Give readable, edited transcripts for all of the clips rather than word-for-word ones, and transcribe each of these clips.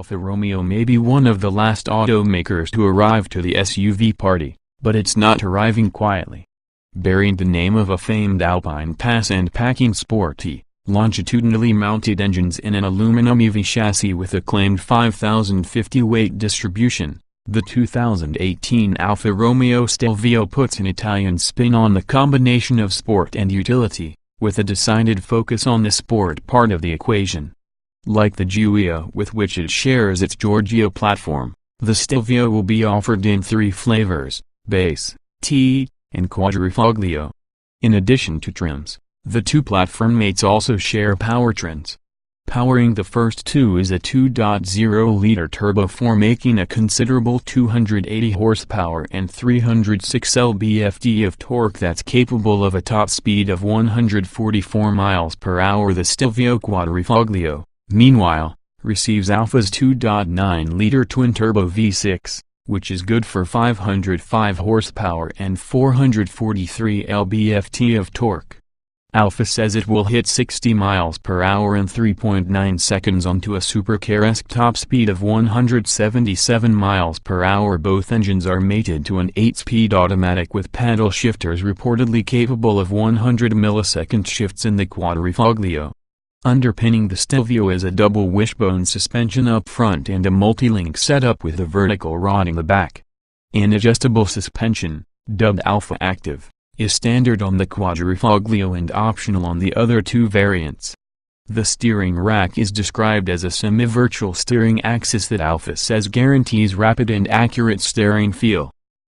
Alfa Romeo may be one of the last automakers to arrive to the SUV party, but it's not arriving quietly. Bearing the name of a famed Alpine pass and packing sporty, longitudinally mounted engines in an aluminum EV chassis with a claimed 5,050 weight distribution, the 2018 Alfa Romeo Stelvio puts an Italian spin on the combination of sport and utility, with a decided focus on the sport part of the equation. Like the Giulia with which it shares its Giorgio platform, the Stelvio will be offered in 3 flavors, base, T, and quadrifoglio. In addition to trims, the 2 platform mates also share powertrains. Powering the first 2 is a 2.0-liter turbo 4 making a considerable 280 horsepower and 306 lb-ft of torque that's capable of a top speed of 144 miles per hour. The Stelvio quadrifoglio, meanwhile, receives Alfa's 2.9-liter twin-turbo V6, which is good for 505 horsepower and 443 lb-ft of torque. Alfa says it will hit 60 miles per hour in 3.9 seconds onto a supercar-esque top speed of 177 miles per hour. Both engines are mated to an 8-speed automatic with paddle shifters reportedly capable of 100 millisecond shifts in the quadrifoglio. Underpinning the Stelvio is a double wishbone suspension up front and a multi-link setup with a vertical rod in the back. An adjustable suspension, dubbed Alfa Active, is standard on the quadrifoglio and optional on the other 2 variants. The steering rack is described as a semi-virtual steering axis that Alfa says guarantees rapid and accurate steering feel.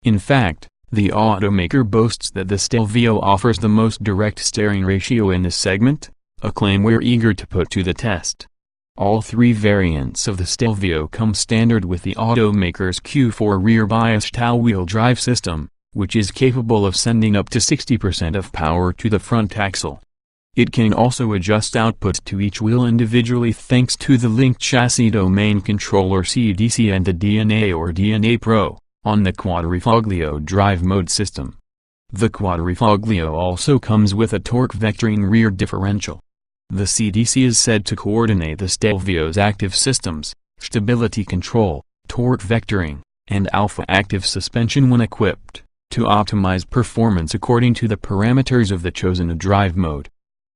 In fact, the automaker boasts that the Stelvio offers the most direct steering ratio in the segment, a claim we're eager to put to the test. All 3 variants of the Stelvio come standard with the automaker's Q4 rear-biased all-wheel drive system, which is capable of sending up to 60% of power to the front axle. It can also adjust output to each wheel individually thanks to the linked chassis domain controller CDC and the DNA or DNA Pro, on the quadrifoglio drive mode system. The quadrifoglio also comes with a torque vectoring rear differential. The CDC is said to coordinate the Stelvio's active systems, stability control, torque vectoring, and Alfa Active suspension when equipped, to optimize performance according to the parameters of the chosen drive mode.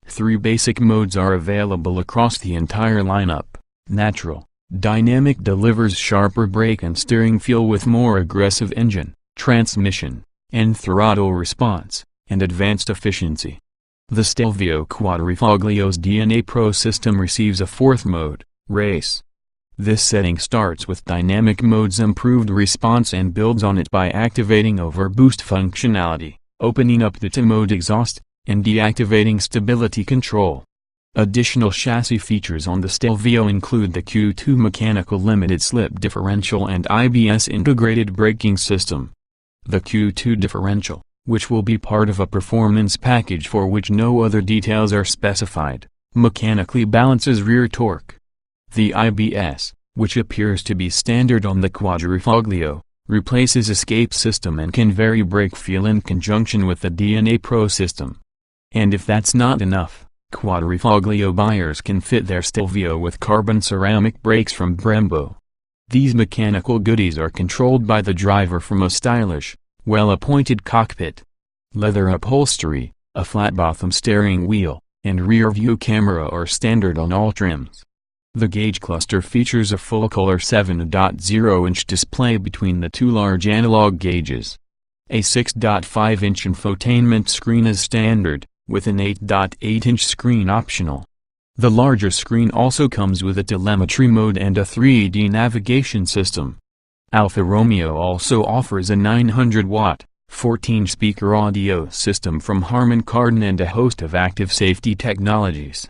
3 basic modes are available across the entire lineup. Natural, dynamic delivers sharper brake and steering feel with more aggressive engine, transmission, and throttle response, and advanced efficiency. The Stelvio quadrifoglio's DNA Pro system receives a 4th mode, Race. This setting starts with dynamic mode's improved response and builds on it by activating overboost functionality, opening up the T-mode exhaust, and deactivating stability control. Additional chassis features on the Stelvio include the Q2 mechanical limited slip differential and IBS integrated braking system. The Q2 differential, which will be part of a performance package for which no other details are specified, mechanically balances rear torque. The IBS, which appears to be standard on the quadrifoglio, replaces escape system and can vary brake feel in conjunction with the DNA Pro system. And if that's not enough, quadrifoglio buyers can fit their Stelvio with carbon ceramic brakes from Brembo. These mechanical goodies are controlled by the driver from a stylish, well-appointed cockpit. Leather upholstery, a flat-bottom steering wheel, and rear-view camera are standard on all trims. The gauge cluster features a full-color 7.0-inch display between the 2 large analog gauges. A 6.5-inch infotainment screen is standard, with an 8.8-inch screen optional. The larger screen also comes with a telemetry mode and a 3D navigation system. Alfa Romeo also offers a 900-watt, 14-speaker audio system from Harman Kardon and a host of active safety technologies.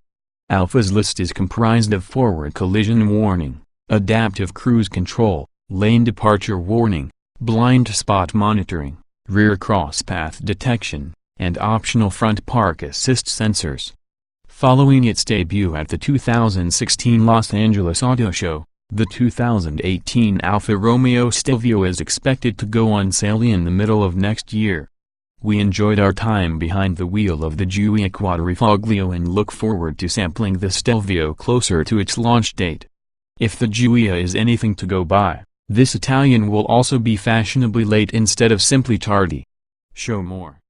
Alfa's list is comprised of forward collision warning, adaptive cruise control, lane departure warning, blind spot monitoring, rear crosspath detection, and optional front park assist sensors. Following its debut at the 2016 Los Angeles Auto Show, the 2018 Alfa Romeo Stelvio is expected to go on sale in the middle of next year. We enjoyed our time behind the wheel of the Giulia quadrifoglio and look forward to sampling the Stelvio closer to its launch date. If the Giulia is anything to go by, this Italian will also be fashionably late instead of simply tardy. Show more.